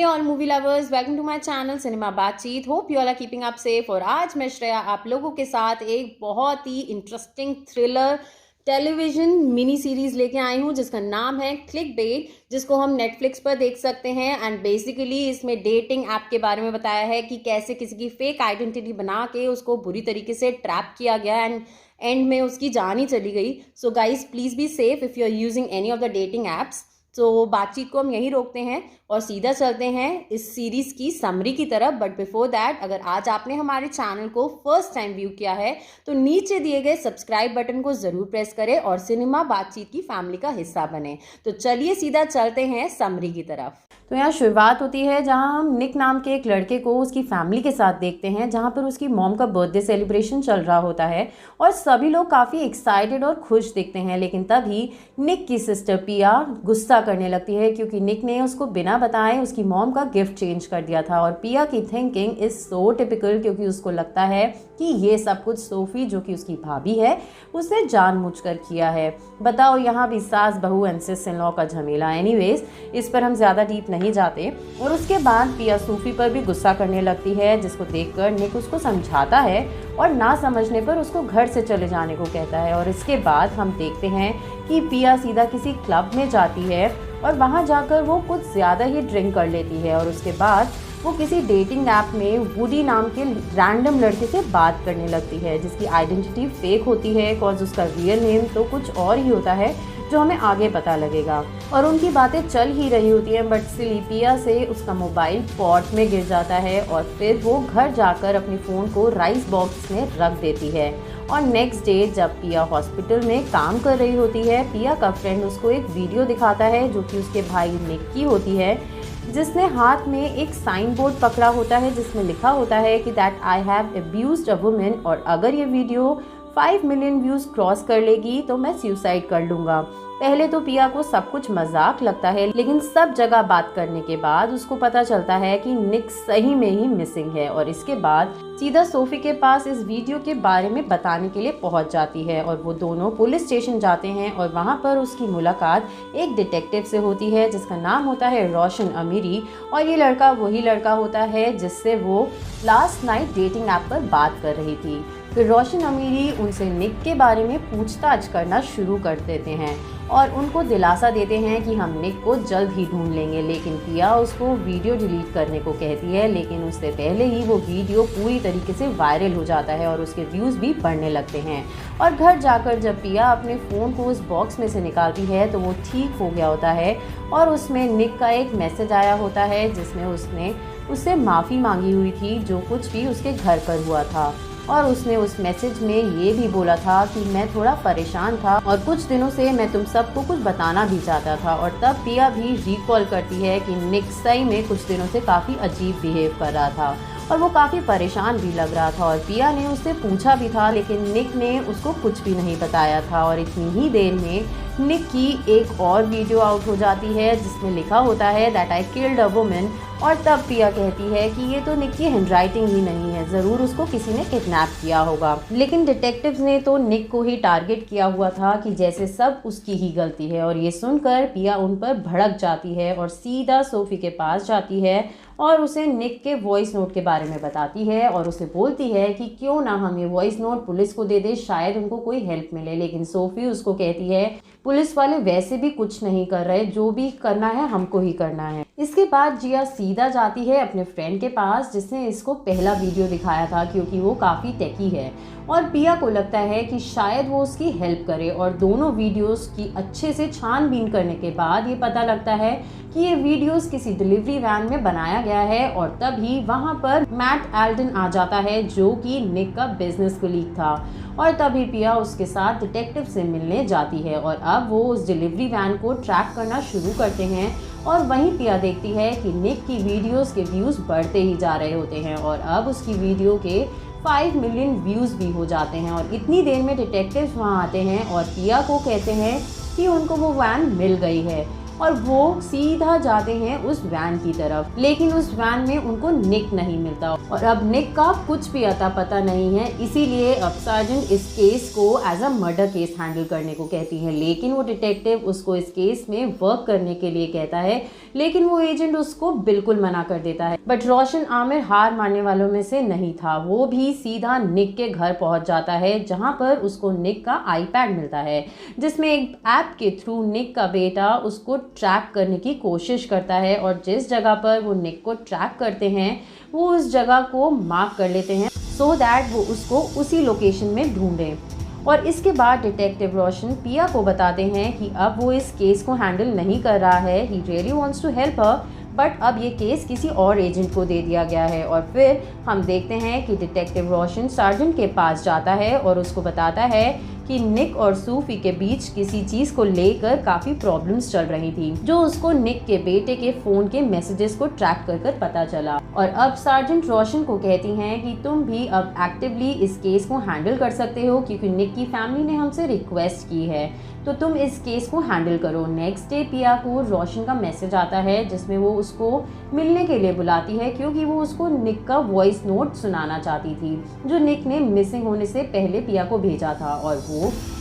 All movie lovers, welcome to my channel cinema बातचीत। Hope you all are keeping up safe. और आज मैं श्रेया आप लोगों के साथ एक बहुत ही interesting thriller television mini series लेके आई हूँ जिसका नाम है क्लिकबेट, जिसको हम नेटफ्लिक्स पर देख सकते हैं। एंड बेसिकली इसमें डेटिंग ऐप के बारे में बताया है कि कैसे किसी की फेक आइडेंटिटी बना के उसको बुरी तरीके से ट्रैप किया गया एंड एंड में उसकी जान ही चली गई। So guys please be safe if you are using any of the dating apps. तो बातचीत को हम यहीं रोकते हैं और सीधा चलते हैं इस सीरीज की समरी की तरफ। बट बिफोर दैट, अगर आज आपने हमारे चैनल को फर्स्ट टाइम व्यू किया है तो नीचे दिए गए सब्सक्राइब बटन को जरूर प्रेस करें और सिनेमा बातचीत की फैमिली का हिस्सा बने। तो चलिए सीधा चलते हैं समरी की तरफ। तो यहाँ शुरुआत होती है जहाँ हम निक नाम के एक लड़के को उसकी फैमिली के साथ देखते हैं, जहाँ पर उसकी मॉम का बर्थडे सेलिब्रेशन चल रहा होता है और सभी लोग काफ़ी एक्साइटेड और खुश दिखते हैं। लेकिन तभी निक की सिस्टर पिया गुस्सा करने लगती है क्योंकि निक ने उसको बिना बताए उसकी मॉम का गिफ्ट चेंज कर दिया था। और पिया की थिंकिंग इज सो टिपिकल, क्योंकि उसको लगता है कि ये सब कुछ सोफी जो कि उसकी भाभी है उसने जानबूझकर किया है। बताओ, यहाँ भी सास बहू एंड सिस इन लॉ का झमेला। एनीवेज, इस पर हम ज़्यादा डीप नहीं जाते। और उसके बाद पिया सूफी पर भी गुस्सा करने लगती है, जिसको देखकर निक उसको समझाता है और ना समझने पर उसको घर से चले जाने को कहता है। और इसके बाद हम देखते हैं कि पिया सीधा किसी क्लब में जाती है और वहाँ जाकर वो कुछ ज़्यादा ही ड्रिंक कर लेती है। और उसके बाद वो किसी डेटिंग ऐप में वुडी नाम के रैंडम लड़के से बात करने लगती है, जिसकी आइडेंटिटी फेक होती है बिकॉज उसका रियल नेम तो कुछ और ही होता है जो हमें आगे पता लगेगा। और उनकी बातें चल ही रही होती हैं, बट सिली पिया से उसका मोबाइल पॉट में गिर जाता है और फिर वो घर जाकर अपने फ़ोन को राइस बॉक्स में रख देती है। और नेक्स्ट डे जब पिया हॉस्पिटल में काम कर रही होती है, पिया का फ्रेंड उसको एक वीडियो दिखाता है जो कि उसके भाई निक की होती है, जिसने हाथ में एक साइन बोर्ड पकड़ा होता है जिसमें लिखा होता है कि that I have abused a woman, और अगर ये वीडियो 5 मिलियन व्यूज़ क्रॉस कर लेगी तो मैं सुसाइड कर लूँगा। पहले तो पिया को सब कुछ मजाक लगता है, लेकिन सब जगह बात करने के बाद उसको पता चलता है कि निक सही में ही मिसिंग है। और इसके बाद सीधा सोफी के पास इस वीडियो के बारे में बताने के लिए पहुंच जाती है और वो दोनों पुलिस स्टेशन जाते हैं। और वहां पर उसकी मुलाकात एक डिटेक्टिव से होती है जिसका नाम होता है रोशन अमीरी। और ये लड़का वही लड़का होता है जिससे वो लास्ट नाइट डेटिंग ऐप पर बात कर रही थी। फिर रोशन अमीरी उनसे निक के बारे में पूछताछ करना शुरू कर देते हैं और उनको दिलासा देते हैं कि हम निक को जल्द ही ढूंढ लेंगे। लेकिन पिया उसको वीडियो डिलीट करने को कहती है, लेकिन उससे पहले ही वो वीडियो पूरी तरीके से वायरल हो जाता है और उसके व्यूज़ भी बढ़ने लगते हैं। और घर जाकर जब पिया अपने फ़ोन को उस बॉक्स में से निकालती है तो वो ठीक हो गया होता है और उसमें निक का एक मैसेज आया होता है जिसमें उसने उससे माफ़ी मांगी हुई थी जो कुछ भी उसके घर पर हुआ था। और उसने उस मैसेज में ये भी बोला था कि मैं थोड़ा परेशान था और कुछ दिनों से मैं तुम सबको कुछ बताना भी चाहता था। और तब पिया भी रिकॉल करती है कि निक सही में कुछ दिनों से काफ़ी अजीब बिहेव कर रहा था और वो काफ़ी परेशान भी लग रहा था। और पिया ने उससे पूछा भी था, लेकिन निक ने उसको कुछ भी नहीं बताया था। और इतनी ही देर में निक की एक और वीडियो आउट हो जाती है जिसमें लिखा होता है that I killed a woman. और तब पिया कहती है कि ये तो निक की हैंडराइटिंग ही नहीं है, ज़रूर उसको किसी ने किडनैप किया होगा। लेकिन डिटेक्टिव्स ने तो निक को ही टारगेट किया हुआ था कि जैसे सब उसकी ही गलती है। और ये सुनकर पिया उन पर भड़क जाती है और सीधा सोफी के पास जाती है और उसे निक के वॉइस नोट के बारे में बताती है और उसे बोलती है कि क्यों ना हम ये वॉइस नोट पुलिस को दे दे, शायद उनको कोई हेल्प मिले। लेकिन सोफी उसको कहती है पुलिस वाले वैसे भी कुछ नहीं कर रहे, जो भी करना है हमको ही करना है। इसके बाद जिया सीधा जाती है अपने फ्रेंड के पास जिसने इसको पहला वीडियो दिखाया था, क्योंकि वो काफ़ी टेकी है और पिया को लगता है कि शायद वो उसकी हेल्प करे। और दोनों वीडियोस की अच्छे से छानबीन करने के बाद ये पता लगता है कि ये वीडियोस किसी डिलीवरी वैन में बनाया गया है। और तभी वहाँ पर मैट एल्डन आ जाता है जो कि निक का बिजनेस कलीग था। और तभी पिया उसके साथ डिटेक्टिव से मिलने जाती है और अब वो उस डिलीवरी वैन को ट्रैक करना शुरू करते हैं। और वहीं पिया देखती है कि निक की वीडियोस के व्यूज़ बढ़ते ही जा रहे होते हैं और अब उसकी वीडियो के 5 मिलियन व्यूज़ भी हो जाते हैं। और इतनी देर में डिटेक्टिव्स वहाँ आते हैं और पिया को कहते हैं कि उनको वो वैन मिल गई है। और वो सीधा जाते हैं उस वैन की तरफ। लेकिन उस वैन में उनको निक नहीं मिलता और अब निक का कुछ भी अता पता नहीं है। इसीलिए अब सार्जेंट इस केस को as a murder case handle करने को कहती है, लेकिन वो डिटेक्टिव उसको इस केस में वर्क करने के लिए कहता है, लेकिन वो एजेंट उसको बिल्कुल मना कर देता है। बट रोशन आमिर हार मानने वालों में से नहीं था। वो भी सीधा निक के घर पहुंच जाता है, जहां पर उसको निक का आईपैड मिलता है, जिसमें एक ऐप के थ्रू निक का बेटा उसको ट्रैक करने की कोशिश करता है। और जिस जगह पर वो निक को ट्रैक करते हैं वो उस जगह को मार्क कर लेते हैं सो दैट वो उसको उसी लोकेशन में ढूंढें। और इसके बाद डिटेक्टिव रोशन पिया को बताते हैं कि अब वो इस केस को हैंडल नहीं कर रहा है। He really wants to help her, but अब ये केस किसी और एजेंट को दे दिया गया है। और फिर हम देखते हैं कि डिटेक्टिव रोशन सार्जेंट के पास जाता है और उसको बताता है कि निक और सूफी के बीच किसी चीज को लेकर काफी प्रॉब्लम्स चल रही थी, जो उसको निक के बेटे के फोन के मैसेजेस को ट्रैक कर पता चला। और अब सार्जेंट रोशन को कहती हैं कि तुम भी अब एक्टिवली इस केस को हैंडल कर सकते हो, क्योंकि निक की फैमिली ने हमसे रिक्वेस्ट की है, तो तुम इस केस को हैंडल करो। नेक्स्ट डे पिया को रोशन का मैसेज आता है जिसमें वो उसको मिलने के लिए बुलाती है, क्योंकि वो उसको निक का वॉइस नोट सुनाना चाहती थी, जो निक ने मिसिंग होने से पहले पिया को भेजा था। और वो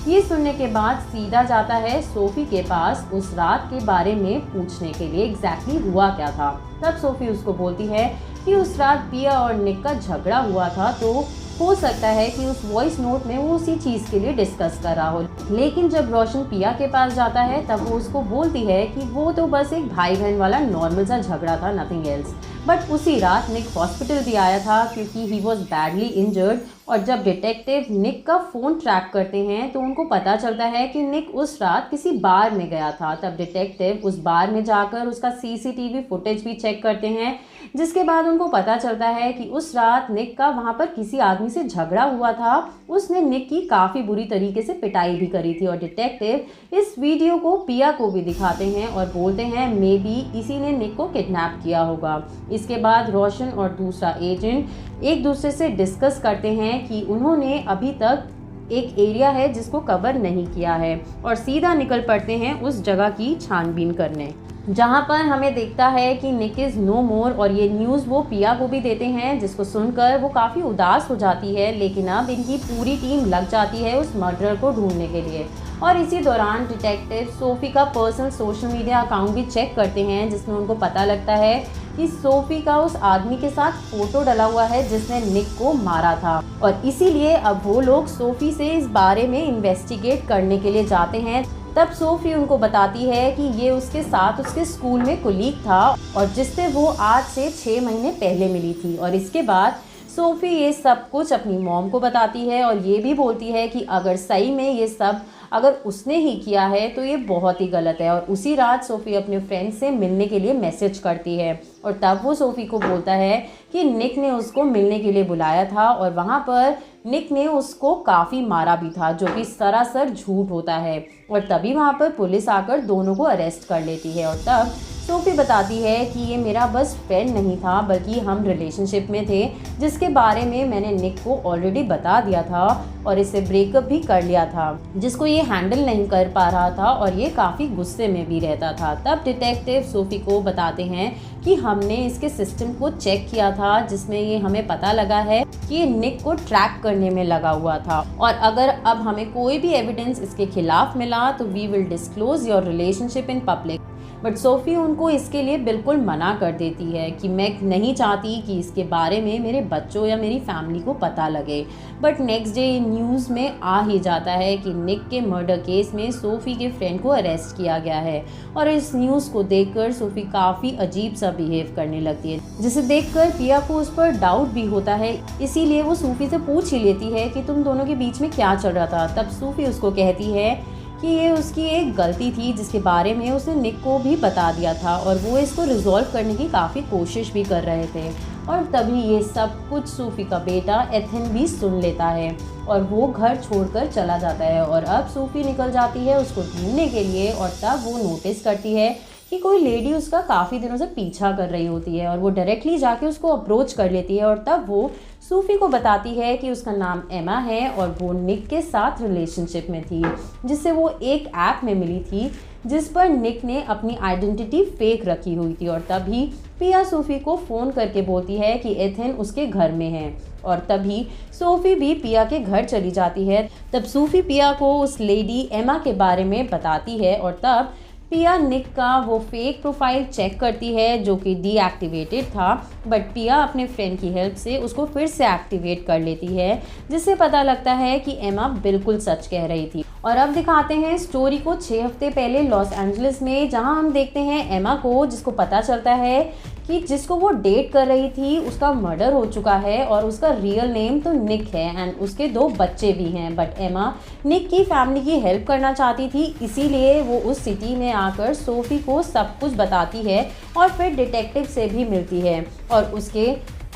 ये सुनने के बाद सीधा जाता है सोफी के पास उस रात के बारे में पूछने के लिए एग्जैक्टली हुआ क्या था। तब सोफी उसको बोलती है कि उस रात पिया और निक का झगड़ा हुआ था, तो हो सकता है कि उस वॉइस नोट में वो उसी चीज के लिए डिस्कस कर रहा हो। लेकिन जब रोशन पिया के पास जाता है तब वो उसको बोलती है कि वो तो बस एक भाई बहन वाला नॉर्मल सा झगड़ा था, नथिंग एल्स। बट उसी रात निक हॉस्पिटल भी आया था क्योंकि ही वॉज बैडली इंजर्ड। और जब डिटेक्टिव निक का फोन ट्रैक करते हैं तो उनको पता चलता है कि निक उस रात किसी बार में गया था। तब डिटेक्टिव उस बार में जाकर उसका सीसीटीवी फुटेज भी चेक करते हैं, जिसके बाद उनको पता चलता है कि उस रात निक का वहां पर किसी आदमी से झगड़ा हुआ था। उसने निक की काफी बुरी तरीके से पिटाई भी करी थी। और डिटेक्टिव इस वीडियो को पिया को भी दिखाते हैं और बोलते हैं मे बी इसी ने निक को किडनैप किया होगा। इसके बाद रोशन और दूसरा एजेंट एक दूसरे से डिस्कस करते हैं कि उन्होंने अभी तक एक एरिया है जिसको कवर नहीं किया है, और सीधा निकल पड़ते हैं उस जगह की छानबीन करने, जहां पर हमें देखता है कि निक इज नो मोर। और ये न्यूज़ वो पिया को भी देते हैं, जिसको सुनकर वो काफ़ी उदास हो जाती है। लेकिन अब इनकी पूरी टीम लग जाती है उस मर्डरर को ढूंढने के लिए। और इसी दौरान डिटेक्टिव सोफी का पर्सनल सोशल मीडिया अकाउंट भी चेक करते हैं, जिसमें उनको पता लगता है कि सोफी का उस आदमी के साथ फोटो डला हुआ है जिसने निक को मारा था। और इसीलिए अब वो लोग सोफी से इस बारे में इन्वेस्टिगेट करने के लिए जाते हैं। तब सोफी उनको बताती है कि ये उसके साथ उसके स्कूल में कुलीग था और जिससे वो आज से 6 महीने पहले मिली थी। और इसके बाद सोफी ये सब कुछ अपनी मॉम को बताती है और ये भी बोलती है कि अगर सही में ये सब अगर उसने ही किया है तो ये बहुत ही गलत है। और उसी रात सोफी अपने फ्रेंड से मिलने के लिए मैसेज करती है और तब वो सोफी को बोलता है कि निक ने उसको मिलने के लिए बुलाया था और वहाँ पर निक ने उसको काफ़ी मारा भी था, जो कि सरासर झूठ होता है। और तभी वहाँ पर पुलिस आकर दोनों को अरेस्ट कर लेती है। और तब सोफी बताती है कि ये मेरा बस फ्रेंड नहीं था, बल्कि हम रिलेशनशिप में थे, जिसके बारे में मैंने निक को ऑलरेडी बता दिया था और इससे ब्रेकअप भी कर लिया था, जिसको ये हैंडल नहीं कर पा रहा था और ये काफ़ी गुस्से में भी रहता था। तब डिटेक्टिव सोफी को बताते हैं कि हमने इसके सिस्टम को चेक किया था, जिसमें ये हमें पता लगा है कि ये निक को ट्रैक करने में लगा हुआ था और अगर अब हमें कोई भी एविडेंस इसके खिलाफ मिला तो we will disclose your relationship in public. But Sophie उनको इसके लिए बिल्कुल मना कर देती है कि मैं नहीं चाहती कि इसके बारे में मेरे बच्चों या मेरी फैमिली को पता लगे। बट नेक्स्ट डे न्यूज़ में आ ही जाता है कि निक के मर्डर केस में सोफी के फ्रेंड को अरेस्ट किया गया है और इस न्यूज़ को देखकर सोफी काफ़ी अजीब सा बिहेव करने लगती है, जिसे देखकर पिया को उस पर डाउट भी होता है। इसीलिए वो सोफी से पूछ ही लेती है कि तुम दोनों के बीच में क्या चल रहा था। तब सोफी उसको कहती है कि ये उसकी एक गलती थी जिसके बारे में उसने निक को भी बता दिया था और वो इसको रिजॉल्व करने की काफ़ी कोशिश भी कर रहे थे। और तभी ये सब कुछ सोफी का बेटा एथन भी सुन लेता है और वो घर छोड़कर चला जाता है। और अब सोफी निकल जाती है उसको ढूंढने के लिए और तब वो नोटिस करती है कि कोई लेडी उसका काफ़ी दिनों से पीछा कर रही होती है और वो डायरेक्टली जाके उसको अप्रोच कर लेती है। और तब वो सूफी को बताती है कि उसका नाम एमा है और वो निक के साथ रिलेशनशिप में थी, जिससे वो एक ऐप में मिली थी जिस पर निक ने अपनी आइडेंटिटी फेक रखी हुई थी। और तभी पिया सोफी को फ़ोन करके बोलती है कि एथन उसके घर में है। और तभी सोफी भी पिया के घर चली जाती है। तब सोफी पिया को उस लेडी एमा के बारे में बताती है और तब पिया निक का वो फेक प्रोफाइल चेक करती है जो कि डीएक्टिवेटेड था, बट पिया अपने फ्रेंड की हेल्प से उसको फिर से एक्टिवेट कर लेती है, जिससे पता लगता है कि एमा बिल्कुल सच कह रही थी। और अब दिखाते हैं स्टोरी को 6 हफ्ते पहले लॉस एंजलिस में, जहां हम देखते हैं एमा को, जिसको पता चलता है कि जिसको वो डेट कर रही थी उसका मर्डर हो चुका है और उसका रियल नेम तो निक है एंड उसके 2 बच्चे भी हैं। बट एमा निक की फैमिली की हेल्प करना चाहती थी, इसीलिए वो उस सिटी में आकर सोफी को सब कुछ बताती है और फिर डिटेक्टिव से भी मिलती है और उसके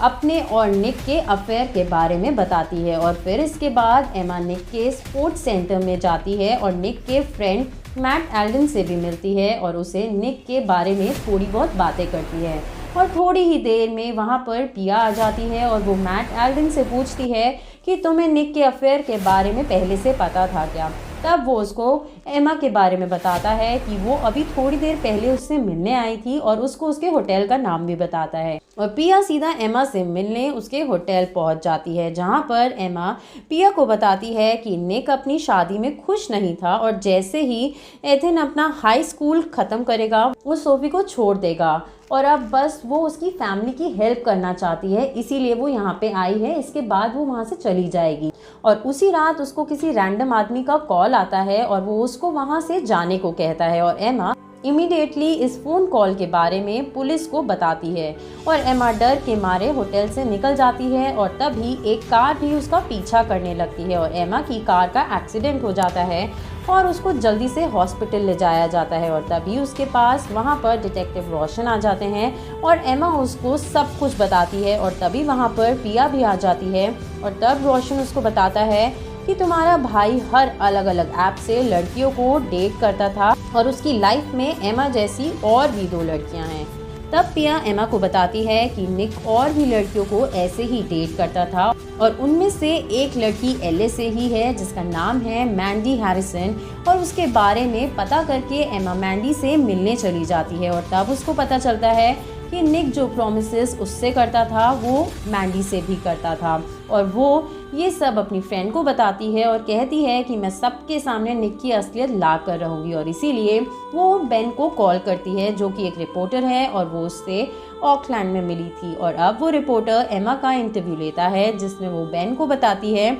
अपने और निक के अफेयर के बारे में बताती है। और फिर इसके बाद एमा निक के स्पोर्ट्स सेंटर में जाती है और निक के फ्रेंड मैट एल्डन से भी मिलती है और उसे निक के बारे में थोड़ी बहुत बातें करती है। और थोड़ी ही देर में वहाँ पर पिया आ जाती है और वो मैट एल्डन से पूछती है कि तुम्हें निक के अफेयर के बारे में पहले से पता था क्या। तब वो उसको एमा के बारे में बताता है कि वो अभी थोड़ी देर पहले उससे मिलने आई थी और उसको उसके होटल का नाम भी बताता है। और पिया सीधा एमा से मिलने उसके होटल पहुंच जाती है, जहां पर एमा पिया को बताती है कि निक अपनी शादी में खुश नहीं था और जैसे ही एथन अपना हाई स्कूल ख़त्म करेगा वो सोफी को छोड़ देगा और अब बस वो उसकी फैमिली की हेल्प करना चाहती है, इसीलिए वो यहाँ पे आई है। इसके बाद वो वहाँ से चली जाएगी। और उसी रात उसको किसी रैंडम आदमी का कॉल आता है और वो उसको वहाँ से जाने को कहता है और एमा इमीडिएटली इस फ़ोन कॉल के बारे में पुलिस को बताती है और एमा डर के मारे होटल से निकल जाती है। और तभी एक कार भी उसका पीछा करने लगती है और एमा की कार का एक्सीडेंट हो जाता है और उसको जल्दी से हॉस्पिटल ले जाया जाता है। और तभी उसके पास वहाँ पर डिटेक्टिव रोशन आ जाते हैं और एमा उसको सब कुछ बताती है। और तभी वहाँ पर पिया भी आ जाती है और तब रोशन उसको बताता है कि तुम्हारा भाई हर अलग अलग ऐप से लड़कियों को डेट करता था और उसकी लाइफ में एमा जैसी और भी 2 लड़कियां हैं। तब पिया एमा को बताती है कि निक और भी लड़कियों को ऐसे ही डेट करता था और उनमें से एक लड़की एलए से ही है जिसका नाम है मैंडी हैरिसन। और उसके बारे में पता करके एमा मैंडी से मिलने चली जाती है और तब उसको पता चलता है कि निक जो प्रॉमिसेस उससे करता था वो मैंडी से भी करता था। और वो ये सब अपनी फ्रेंड को बताती है और कहती है कि मैं सबके सामने निक की असलियत ला कर रहूँगी। और इसीलिए वो बेन को कॉल करती है जो कि एक रिपोर्टर है और वो उससे ऑकलैंड में मिली थी। और अब वो रिपोर्टर एमा का इंटरव्यू लेता है जिसमें वो बेन को बताती है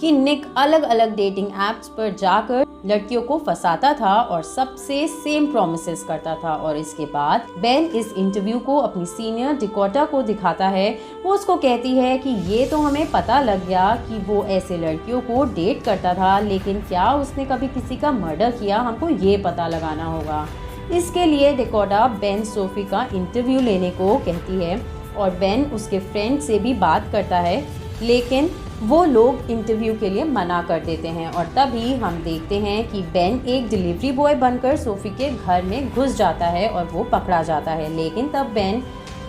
कि निक अलग अलग डेटिंग ऐप्स पर जाकर लड़कियों को फंसाता था और सबसे सेम प्रॉमिसेस करता था। और इसके बाद बेन इस इंटरव्यू को अपनी सीनियर डिकोटा को दिखाता है। वो उसको कहती है कि ये तो हमें पता लग गया कि वो ऐसे लड़कियों को डेट करता था, लेकिन क्या उसने कभी किसी का मर्डर किया, हमको ये पता लगाना होगा। इसके लिए डिकोटा बेन सोफी का इंटरव्यू लेने को कहती है और बेन उसके फ्रेंड से भी बात करता है, लेकिन वो लोग इंटरव्यू के लिए मना कर देते हैं। और तभी हम देखते हैं कि बेन एक डिलीवरी बॉय बनकर सोफी के घर में घुस जाता है और वो पकड़ा जाता है। लेकिन तब बेन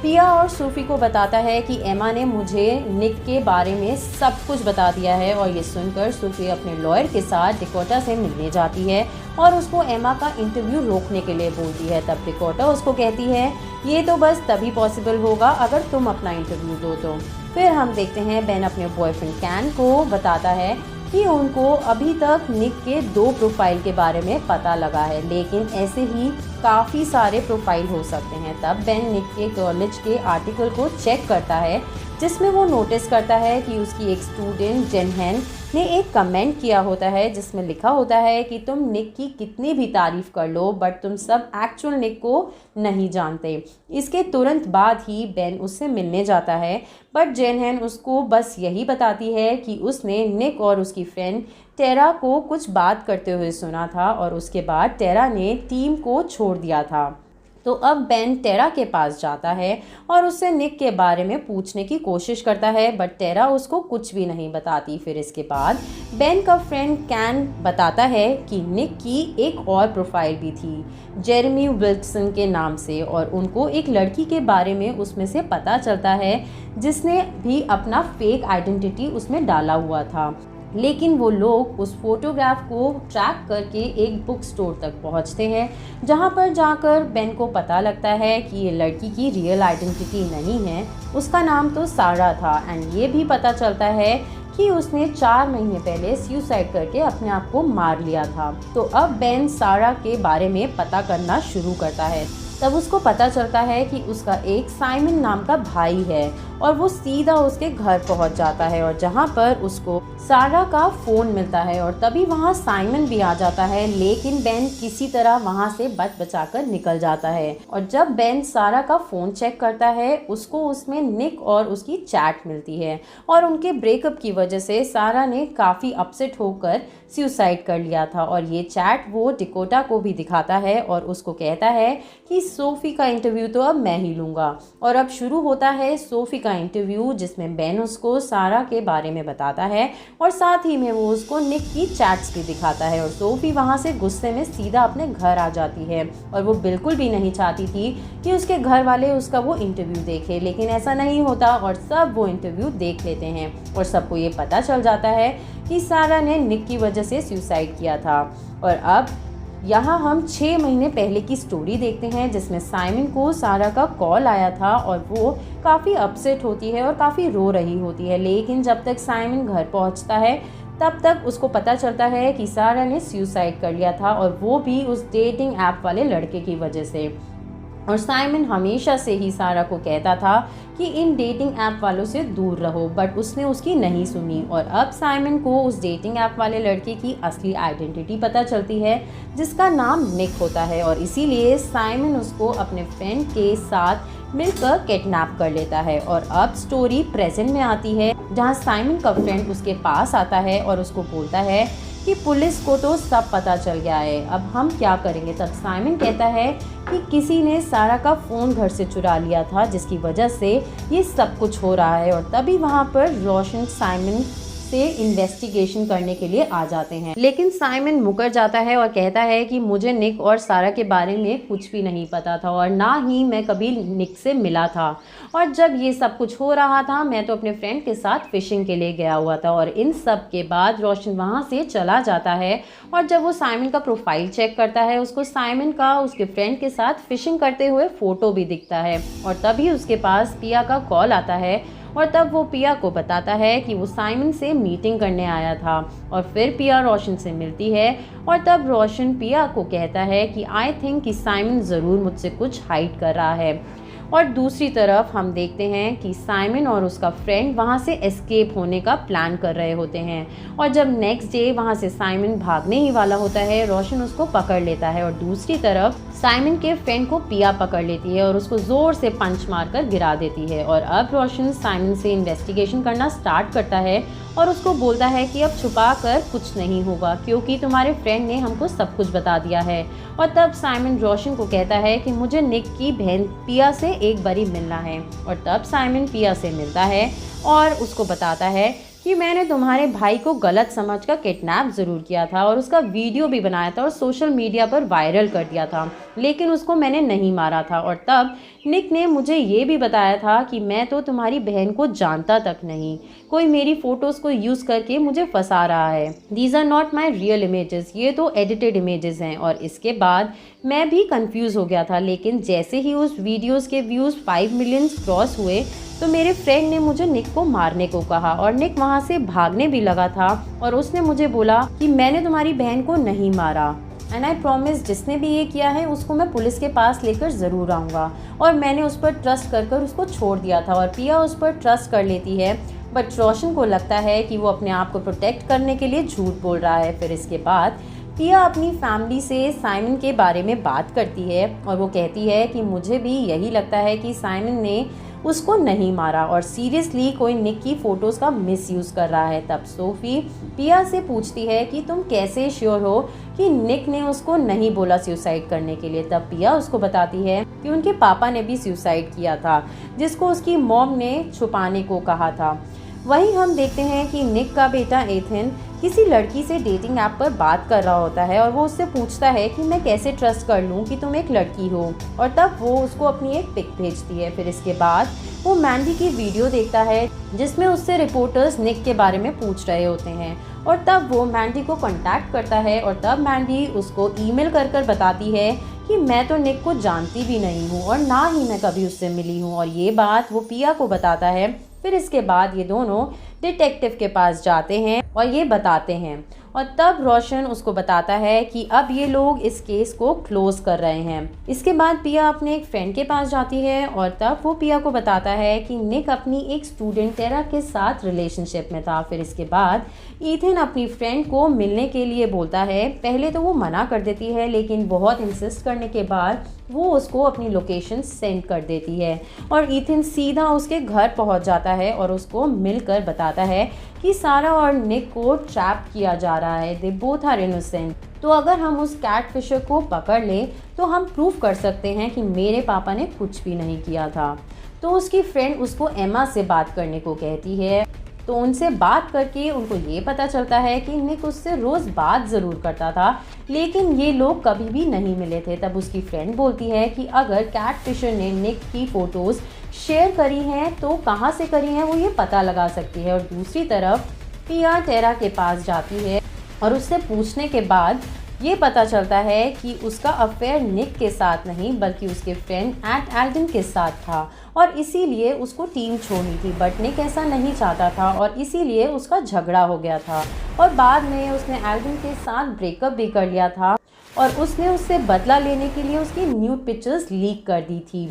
पिया और सोफी को बताता है कि एमा ने मुझे निक के बारे में सब कुछ बता दिया है। और ये सुनकर सोफी अपने लॉयर के साथ डिकोटा से मिलने जाती है और उसको एमा का इंटरव्यू रोकने के लिए बोलती है। तब डिकोटा उसको कहती है ये तो बस तभी पॉसिबल होगा अगर तुम अपना इंटरव्यू दो तो। फिर हम देखते हैं बेन अपने बॉयफ्रेंड कैन को बताता है कि उनको अभी तक निक के 2 प्रोफाइल के बारे में पता लगा है, लेकिन ऐसे ही काफ़ी सारे प्रोफाइल हो सकते हैं। तब बेन निक के कॉलेज के आर्टिकल को चेक करता है जिसमें वो नोटिस करता है कि उसकी एक स्टूडेंट जेनहेन ने एक कमेंट किया होता है जिसमें लिखा होता है कि तुम निक की कितनी भी तारीफ कर लो बट तुम सब एक्चुअल निक को नहीं जानते। इसके तुरंत बाद ही बेन उससे मिलने जाता है बट जेनहेन उसको बस यही बताती है कि उसने निक और उसकी फ्रेंड टेरा को कुछ बात करते हुए सुना था और उसके बाद टेरा ने टीम को छोड़ दिया था। तो अब बेन टेरा के पास जाता है और उससे निक के बारे में पूछने की कोशिश करता है बट टेरा उसको कुछ भी नहीं बताती। फिर इसके बाद बेन का फ्रेंड कैन बताता है कि निक की एक और प्रोफाइल भी थी जेरेमी विल्सन के नाम से और उनको एक लड़की के बारे में उसमें से पता चलता है जिसने भी अपना फेक आइडेंटिटी उसमें डाला हुआ था। लेकिन वो लोग उस फोटोग्राफ को ट्रैक करके एक बुक स्टोर तक पहुंचते हैं, जहां पर जाकर बेन को पता लगता है कि ये लड़की की रियल आइडेंटिटी नहीं है, उसका नाम तो सारा था। एंड ये भी पता चलता है कि उसने 4 महीने पहले सुसाइड करके अपने आप को मार लिया था। तो अब बेन सारा के बारे में पता करना शुरू करता है। तब उसको पता चलता है कि उसका एक साइमन नाम का भाई है और वो सीधा उसके घर पहुंच जाता है, और जहां पर उसको सारा का फ़ोन मिलता है और तभी वहां साइमन भी आ जाता है। लेकिन बेन किसी तरह वहां से बच बचाकर निकल जाता है, और जब बेन सारा का फ़ोन चेक करता है उसको उसमें निक और उसकी चैट मिलती है, और उनके ब्रेकअप की वजह से सारा ने काफ़ी अपसेट होकर सुसाइड कर लिया था। और ये चैट वो डिकोटा को भी दिखाता है और उसको कहता है कि सोफी का इंटरव्यू तो अब मैं ही लूँगा। और अब शुरू होता है सोफी का इंटरव्यू, जिसमें बेन उसको सारा के बारे में बताता है और साथ ही में वो उसको निक की चैट्स भी दिखाता है। और सोफी वहाँ से गुस्से में सीधा अपने घर आ जाती है, और वो बिल्कुल भी नहीं चाहती थी कि उसके घर वाले उसका वो इंटरव्यू देखे, लेकिन ऐसा नहीं होता और सब वो इंटरव्यू देख लेते हैं और सबको ये पता चल जाता है कि सारा ने निक की वजह से सुसाइड किया था। और अब यहाँ हम 6 महीने पहले की स्टोरी देखते हैं, जिसमें साइमन को सारा का कॉल आया था और वो काफ़ी अपसेट होती है और काफ़ी रो रही होती है। लेकिन जब तक साइमन घर पहुँचता है तब तक उसको पता चलता है कि सारा ने सुसाइड कर लिया था, और वो भी उस डेटिंग ऐप वाले लड़के की वजह से। और साइमन हमेशा से ही सारा को कहता था कि इन डेटिंग ऐप वालों से दूर रहो, बट उसने उसकी नहीं सुनी। और अब साइमन को उस डेटिंग ऐप वाले लड़के की असली आइडेंटिटी पता चलती है, जिसका नाम निक होता है, और इसीलिए साइमन उसको अपने फ्रेंड के साथ मिलकर किडनैप कर लेता है। और अब स्टोरी प्रेजेंट में आती है, जहाँ साइमन का फ्रेंड उसके पास आता है और उसको बोलता है कि पुलिस को तो सब पता चल गया है, अब हम क्या करेंगे। तब साइमन कहता है कि किसी ने सारा का फ़ोन घर से चुरा लिया था, जिसकी वजह से ये सब कुछ हो रहा है। और तभी वहाँ पर रोशन साइमन से इन्वेस्टिगेशन करने के लिए आ जाते हैं, लेकिन साइमन मुकर जाता है और कहता है कि मुझे निक और सारा के बारे में कुछ भी नहीं पता था, और ना ही मैं कभी निक से मिला था। और जब ये सब कुछ हो रहा था मैं तो अपने फ्रेंड के साथ फिशिंग के लिए गया हुआ था। और इन सब के बाद रोशन वहाँ से चला जाता है, और जब वो साइमन का प्रोफाइल चेक करता है उसको साइमन का उसके फ्रेंड के साथ फिशिंग करते हुए फ़ोटो भी दिखता है। और तभी उसके पास पिया का कॉल आता है, और तब वो पिया को बताता है कि वो साइमन से मीटिंग करने आया था। और फिर पिया रोशन से मिलती है, और तब रोशन पिया को कहता है कि आई थिंक कि साइमन ज़रूर मुझसे कुछ हाइड कर रहा है। और दूसरी तरफ हम देखते हैं कि साइमन और उसका फ्रेंड वहाँ से एस्केप होने का प्लान कर रहे होते हैं, और जब नेक्स्ट डे वहाँ से साइमन भागने ही वाला होता है रोशन उसको पकड़ लेता है। और दूसरी तरफ साइमन के फ्रेंड को पिया पकड़ लेती है और उसको ज़ोर से पंच मारकर गिरा देती है। और अब रोशन साइमन से इन्वेस्टिगेशन करना स्टार्ट करता है और उसको बोलता है कि अब छुपा कर कुछ नहीं होगा, क्योंकि तुम्हारे फ्रेंड ने हमको सब कुछ बता दिया है। और तब साइमन रोशन को कहता है कि मुझे निक की बहन पिया से एक बारी मिलना है। और तब साइमन पिया से मिलता है और उसको बताता है कि मैंने तुम्हारे भाई को गलत समझकर किडनैप ज़रूर किया था और उसका वीडियो भी बनाया था और सोशल मीडिया पर वायरल कर दिया था, लेकिन उसको मैंने नहीं मारा था। और तब निक ने मुझे ये भी बताया था कि मैं तो तुम्हारी बहन को जानता तक नहीं, कोई मेरी फ़ोटोज़ को यूज़ करके मुझे फंसा रहा है। These are not my real images, ये तो एडिटेड इमेजेस हैं। और इसके बाद मैं भी कंफ्यूज हो गया था, लेकिन जैसे ही उस वीडियोज़ के व्यूज़ 5 मिलियन क्रॉस हुए तो मेरे फ्रेंड ने मुझे निक को मारने को कहा, और निक वहाँ से भागने भी लगा था। और उसने मुझे बोला कि मैंने तुम्हारी बहन को नहीं मारा, एंड आई प्रॉमिस जिसने भी ये किया है उसको मैं पुलिस के पास लेकर ज़रूर आऊँगा। और मैंने उस पर ट्रस्ट कर उसको छोड़ दिया था। और पिया उस पर ट्रस्ट कर लेती है, बट रोशन को लगता है कि वो अपने आप को प्रोटेक्ट करने के लिए झूठ बोल रहा है। फिर इसके बाद पिया अपनी फैमिली से साइमन के बारे में बात करती है, और वो कहती है कि मुझे भी यही लगता है कि साइमन ने उसको नहीं मारा, और सीरियसली कोई निक की फ़ोटोज़ का मिसयूज़ कर रहा है। तब सोफ़ी पिया से पूछती है कि तुम कैसे श्योर हो कि निक ने उसको नहीं बोला सुसाइड करने के लिए। तब पिया उसको बताती है कि उनके पापा ने भी सुसाइड किया था, जिसको उसकी मॉम ने छुपाने को कहा था। वहीं हम देखते हैं कि निक का बेटा एथन किसी लड़की से डेटिंग ऐप पर बात कर रहा होता है, और वो उससे पूछता है कि मैं कैसे ट्रस्ट कर लूँ कि तुम एक लड़की हो। और तब वो उसको अपनी एक पिक भेजती है। फिर इसके बाद वो मैंडी की वीडियो देखता है जिसमें उससे रिपोर्टर्स निक के बारे में पूछ रहे होते हैं और तब वो मैंडी को कांटेक्ट करता है और तब मैंडी उसको ईमेल कर बताती है कि मैं तो निक को जानती भी नहीं हूँ और ना ही मैं कभी उससे मिली हूँ, और ये बात वो पिया को बताता है। फिर इसके बाद ये दोनों डिटेक्टिव के पास जाते हैं और ये बताते हैं और तब रोशन उसको बताता है कि अब ये लोग इस केस को क्लोज कर रहे हैं। इसके बाद पिया अपने एक फ्रेंड के पास जाती है और तब वो पिया को बताता है कि निक अपनी एक स्टूडेंट टेरा के साथ रिलेशनशिप में था। फिर इसके बाद ईथन अपनी फ्रेंड को मिलने के लिए बोलता है। पहले तो वो मना कर देती है, लेकिन बहुत इंसिस्ट करने के बाद वो उसको अपनी लोकेशन सेंड कर देती है और ईथन सीधा उसके घर पहुंच जाता है और उसको मिलकर बताता है कि सारा और निक को ट्रैप किया जा रहा है। They both are innocent. तो अगर हम उस कैटफिशर को पकड़ ले तो हम प्रूव कर सकते हैं कि मेरे पापा ने कुछ भी नहीं किया था। तो उसकी फ्रेंड उसको एमा से बात करने को कहती है। तो उनसे बात करके उनको ये पता चलता है कि निक उससे रोज़ बात ज़रूर करता था, लेकिन ये लोग कभी भी नहीं मिले थे। तब उसकी फ्रेंड बोलती है कि अगर कैटफिशर ने निक की फ़ोटोज़ शेयर करी हैं तो कहाँ से करी हैं वो ये पता लगा सकती है। और दूसरी तरफ पिया टेरा के पास जाती है और उससे पूछने के बाद ये पता चलता है कि उसका अफेयर निक के साथ नहीं बल्कि उसके फ्रेंड एट एल्डन के साथ था और इसीलिए उसको टीम छोड़नी थी। बट निक ऐसा नहीं चाहता था और इसीलिए उसका झगड़ा हो गया था और बाद में उसने एल्डन के साथ ब्रेकअप भी कर लिया था और उसने उससे बदला लेने के लिए उसकी न्यूड पिक्चर्स लीक कर दी थी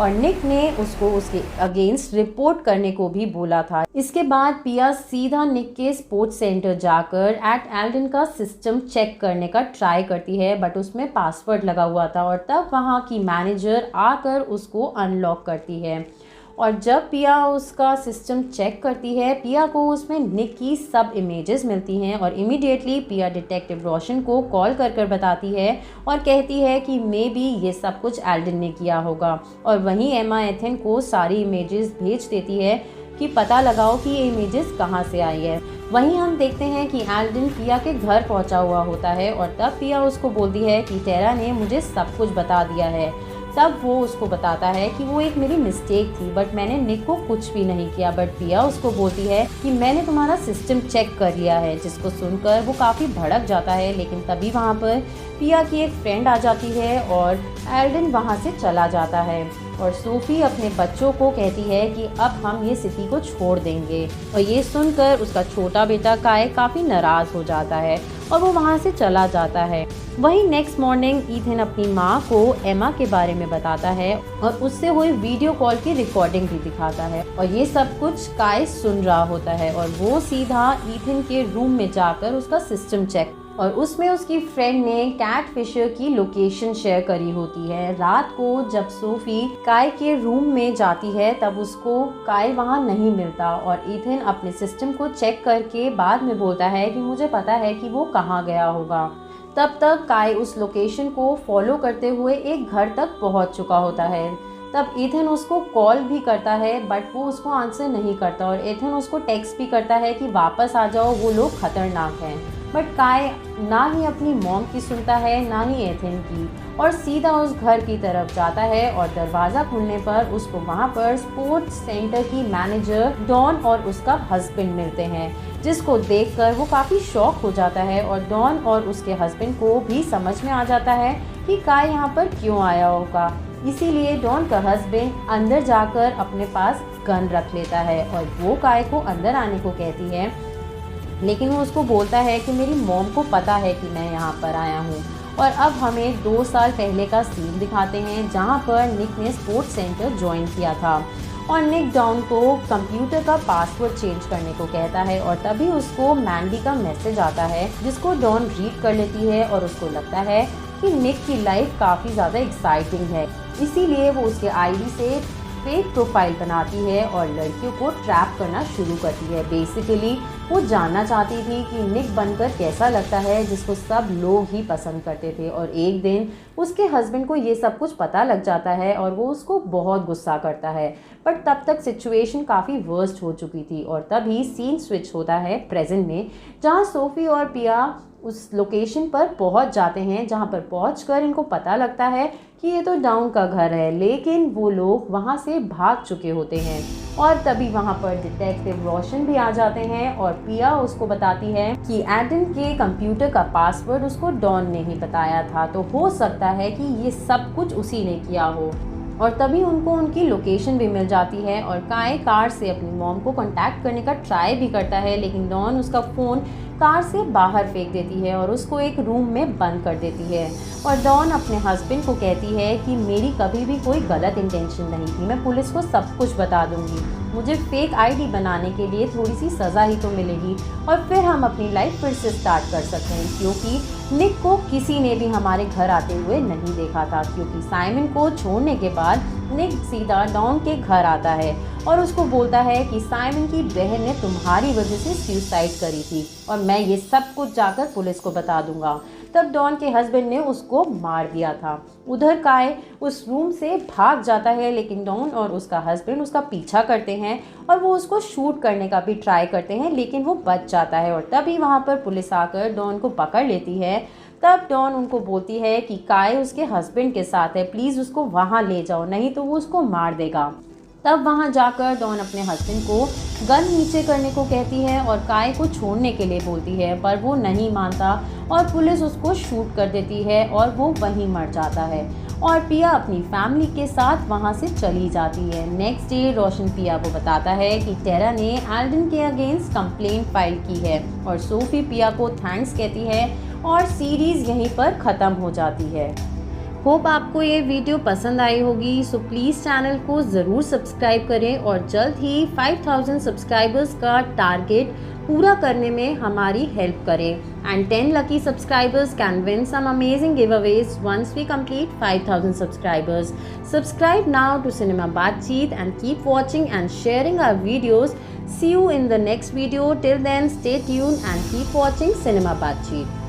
और निक ने उसको उसके अगेंस्ट रिपोर्ट करने को भी बोला था। इसके बाद पिया सीधा निक के स्पोर्ट्स सेंटर जाकर एट एल्डन का सिस्टम चेक करने का ट्राई करती है, बट उसमें पासवर्ड लगा हुआ था और तब वहाँ की मैनेजर आकर उसको अनलॉक करती है। और जब पिया उसका सिस्टम चेक करती है, पिया को उसमें निक की सब इमेजेस मिलती हैं और इमीडिएटली पिया डिटेक्टिव रोशन को कॉल कर बताती है और कहती है कि मे बी ये सब कुछ एल्डन ने किया होगा। और वहीं एमा एथन को सारी इमेजेस भेज देती है कि पता लगाओ कि ये इमेजेस कहाँ से आई है। वहीं हम देखते हैं कि एल्डन पिया के घर पहुंचा हुआ होता है और तब पिया उसको बोलती है कि टेरा ने मुझे सब कुछ बता दिया है। तब वो उसको बताता है कि वो एक मेरी मिस्टेक थी, बट मैंने निक को कुछ भी नहीं किया। बट पिया उसको बोलती है कि मैंने तुम्हारा सिस्टम चेक कर लिया है, जिसको सुनकर वो काफ़ी भड़क जाता है। लेकिन तभी वहाँ पर पिया की एक फ्रेंड आ जाती है और एल्डन वहाँ से चला जाता है और सोफी अपने बच्चों को कहती है कि अब हम ये सिटी को छोड़ देंगे। और ये सुनकर उसका छोटा बेटा काय काफ़ी नाराज़ हो जाता है और वो वहाँ से चला जाता है। वहीं नेक्स्ट मॉर्निंग ईथन अपनी माँ को एमा के बारे में बताता है और उससे हुई वीडियो कॉल की रिकॉर्डिंग भी दिखाता है और ये सब कुछ काय सुन रहा होता है और वो सीधा ईथन के रूम में जाकर उसका सिस्टम चेक और उसमें उसकी फ्रेंड ने कैटफिशर की लोकेशन शेयर करी होती है। रात को जब सोफी काय के रूम में जाती है तब उसको काय वहाँ नहीं मिलता और ईथन अपने सिस्टम को चेक करके बाद में बोलता है कि मुझे पता है कि वो कहाँ गया होगा। तब तक काय उस लोकेशन को फॉलो करते हुए एक घर तक पहुँच चुका होता है। तब ईथन उसको कॉल भी करता है बट वो उसको आंसर नहीं करता और ईथन उसको टेक्स्ट भी करता है कि वापस आ जाओ, वो लोग खतरनाक हैं। बट काय ना ही अपनी मॉम की सुनता है ना ही ईथन की और सीधा उस घर की तरफ जाता है और दरवाज़ा खुलने पर उसको वहाँ पर स्पोर्ट्स सेंटर की मैनेजर डॉन और उसका हस्बैंड मिलते हैं, जिसको देखकर वो काफ़ी शॉक हो जाता है और डॉन और उसके हस्बैंड को भी समझ में आ जाता है कि काय यहाँ पर क्यों आया होगा। इसीलिए डॉन का हस्बैंड अंदर जाकर अपने पास गन रख लेता है और वो काय को अंदर आने को कहती है, लेकिन वो उसको बोलता है कि मेरी मॉम को पता है कि मैं यहाँ पर आया हूँ। और अब हमें 2 साल पहले का सीन दिखाते हैं जहाँ पर निक ने स्पोर्ट्स सेंटर ज्वाइन किया था और निक डॉन को कंप्यूटर का पासवर्ड चेंज करने को कहता है और तभी उसको मैंडी का मैसेज आता है जिसको डॉन रीड कर लेती है और उसको लगता है कि निक की लाइफ काफ़ी ज़्यादा एक्साइटिंग है, इसीलिए वो उसके आईडी से फेक प्रोफाइल बनाती है और लड़कियों को ट्रैप करना शुरू करती है। बेसिकली वो जानना चाहती थी कि निक बनकर कैसा लगता है जिसको सब लोग ही पसंद करते थे। और एक दिन उसके हस्बैंड को ये सब कुछ पता लग जाता है और वो उसको बहुत गुस्सा करता है। पर तब तक सिचुएशन काफ़ी वर्स्ट हो चुकी थी और तभी सीन स्विच होता है प्रेजेंट में, जहाँ सोफ़ी और पिया उस लोकेशन पर पहुंच जाते हैं, जहां पर पहुंचकर इनको पता लगता है कि ये तो डॉन का घर है, लेकिन वो लोग वहां से भाग चुके होते हैं। और तभी वहां पर डिटेक्टिव रोशन भी आ जाते हैं और पिया उसको बताती है कि एडन के कंप्यूटर का पासवर्ड उसको डॉन ने ही बताया था, तो हो सकता है कि ये सब कुछ उसी ने किया हो। और तभी उनको उनकी लोकेशन भी मिल जाती है और काई कार से अपनी मॉम को कांटेक्ट करने का ट्राई भी करता है, लेकिन डॉन उसका फ़ोन कार से बाहर फेंक देती है और उसको एक रूम में बंद कर देती है। और डॉन अपने हस्बैंड को कहती है कि मेरी कभी भी कोई गलत इंटेंशन नहीं थी, मैं पुलिस को सब कुछ बता दूंगी, मुझे फेक आईडी बनाने के लिए थोड़ी सी सज़ा ही तो मिलेगी और फिर हम अपनी लाइफ फिर से स्टार्ट कर सकते हैं। क्योंकि निक को किसी ने भी हमारे घर आते हुए नहीं देखा था, क्योंकि साइमन को छोड़ने के बाद निक सीधा डॉन के घर आता है और उसको बोलता है कि साइमन की बहन ने तुम्हारी वजह से सुसाइड करी थी और मैं ये सब कुछ जाकर पुलिस को बता दूंगा। तब डॉन के हस्बैंड ने उसको मार दिया था। उधर काय उस रूम से भाग जाता है, लेकिन डॉन और उसका हस्बैंड उसका पीछा करते हैं और वो उसको शूट करने का भी ट्राई करते हैं, लेकिन वो बच जाता है। और तभी वहाँ पर पुलिस आकर डॉन को पकड़ लेती है। तब डॉन उनको बोलती है कि काय उसके हस्बैंड के साथ है, प्लीज़ उसको वहाँ ले जाओ, नहीं तो वो उसको मार देगा। तब वहाँ जाकर डॉन अपने हस्बैंड को गन नीचे करने को कहती है और काय को छोड़ने के लिए बोलती है, पर वो नहीं मानता और पुलिस उसको शूट कर देती है और वो वहीं मर जाता है। और पिया अपनी फैमिली के साथ वहाँ से चली जाती है। नेक्स्ट डे रोशन पिया को बताता है कि टेरा ने एल्डन के अगेंस्ट कंप्लेंट फाइल की है और सोफी पिया को थैंक्स कहती है और सीरीज़ यहीं पर ख़त्म हो जाती है। होप आपको ये वीडियो पसंद आई होगी, सो प्लीज़ चैनल को ज़रूर सब्सक्राइब करें और जल्द ही 5000 सब्सक्राइबर्स का टारगेट पूरा करने में हमारी हेल्प करें। And 10 lucky subscribers can win some amazing giveaways once we complete 5000 subscribers. Subscribe now to Cinema Baatcheet and keep watching and sharing our videos. See you in the next video. Till then, stay tuned and keep watching Cinema Baatcheet.